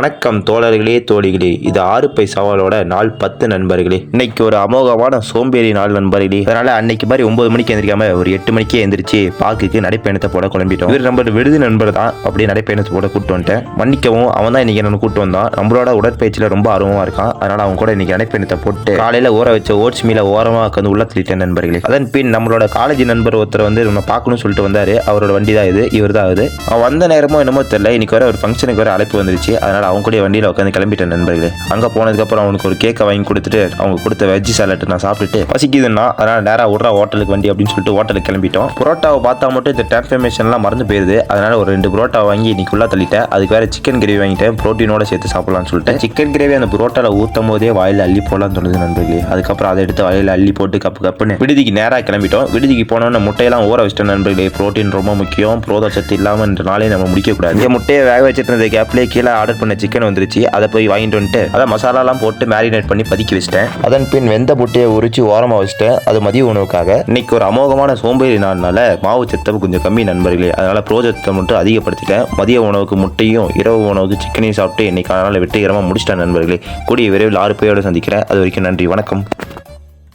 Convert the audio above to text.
வணக்கம் தோழர்களே தோழிகளே, இது 6 பை சவாலோட நாள் 10 நண்பர்களே. இன்னைக்கு ஒரு அமோகமான சோம்பேறி நாள் நண்பர்களே. அதனால அன்னைக்கு மாதிரி 9 மணிக்கு எந்திரிக்காம ஒரு 8 மணிக்கே எந்திரிச்சு பார்க்குக்கு நடைப்பயணத்தை போட கிளம்பிட்டோம். இவர் நம்ம விடுதி நண்பர் தான், அப்படியே நடைப்பயணத்தை போட கூட்டு வந்துட்டேன். மன்னிக்கவும், அவன் தான் இன்னைக்கு என்ன கூட்டு வந்தான். நம்மளோட உடற்பயிற்சியில ரொம்ப ஆர்வமா இருக்கான். அதனால அவன் கூட இன்னைக்கு நடைப்பயணத்தை போட்டு காலையில ஊற வச்ச ஓட்ஸ் மீல ஓரமா உட்காந்து உள்ள தள்ளிட்டேன் நண்பர்களே. அதன் பின் நம்மளோட காலேஜ் நண்பர் ஒருத்தர் வந்து நம்ம பார்க்கணும்னு சொல்லிட்டு வந்தாரு. அவரோட வண்டி தான் இது, இவர் தான் அது. அவன் வந்த நேரமும் என்னமோ தெரியல, இன்னைக்கு வர ஒரு ஃபங்க்ஷனுக்கு வர அழைப்பு வந்துருச்சு. அதனால அவங்க கூட வண்டியில் உட்காந்து கிளம்பிட்டேன் நண்பர்களே. அங்கே போனதுக்கப்புறம் அவனுக்கு ஒரு கேக்கை வாங்கி கொடுத்துட்டு அவங்க கொடுத்த வெஜ் சாலட் நான் சாப்பிட்டுட்டு பசிக்குதுன்னா அதனால நேராக விட்றா ஹோட்டலுக்கு வண்டி அப்படின்னு சொல்லிட்டு ஹோட்டலுக்கு கிளம்பிட்டோம். புரோட்டாவை பார்த்தா மட்டும் இந்த டிரான்ஸ்ஃபர்மேஷன்லாம் மறந்து போயிருது. அதனால ஒரு 2 புரோட்டா வாங்கி இன்னைக்கு உள்ள தள்ளிட்டேன். அதுக்கு வேற சிக்கன் கிரேவி வாங்கிட்டேன், ப்ரோட்டீனோட சேர்த்து சாப்பிடலாம்னு சொல்லிட்டு. சிக்கன் கிரேவி அந்த புரோட்டாவில் ஊற்றும் போதே வாயில் அள்ளி போடலாம்னு தோணுது நண்பர்களே. அதுக்கப்புறம் அதை எடுத்து வாயில் அள்ளி போட்டு கப்புன்னு விடுதிக்கு நேராக கிளம்பிட்டோம். விடுதிக்கு போனோன்னு முட்டையெல்லாம் ஊற வச்சிட்டேன் நண்பர்களே. ப்ரோட்டீன் ரொம்ப முக்கியம், புரோதச்சத்து இல்லாமல் இந்த நாளே நம்ம முடிக்கக்கூடாது. முட்டையை வேக வச்சுட்டு இருந்த கேப்லேயே கீழே ஆர்டர் பண்ண சிக்கன் வந்துருச்சு. அதை போய் வாங்கிட்டு வந்துட்டு அதை மசாலாலாம் போட்டு மேரினேட் பண்ணி பதுக்கி வச்சிட்டேன். அதன் பின் வெந்த முட்டையை உரிச்சு ஓரமாக வச்சிட்டேன். அது மதிய உணவுக்காக. இன்னைக்கு ஒரு அமோகமான சோம்பேறி நாள்னால மாவு சத்தம் கொஞ்சம் கம்மி நண்பர்களே. அதனால புரோஜத்தை மட்டும் அதிகப்படுத்திட்டேன். மதிய உணவுக்கு முட்டையும் இரவு உணவுக்கு சிக்கனையும் சாப்பிட்டு இன்னைக்கு அதனால வெற்றிகரமாக முடிச்சிட்டேன் நண்பர்களே. கூடிய விரைவில் 6 பேரோடு சந்திக்கிறேன். அது வரைக்கும் நன்றி, வணக்கம்.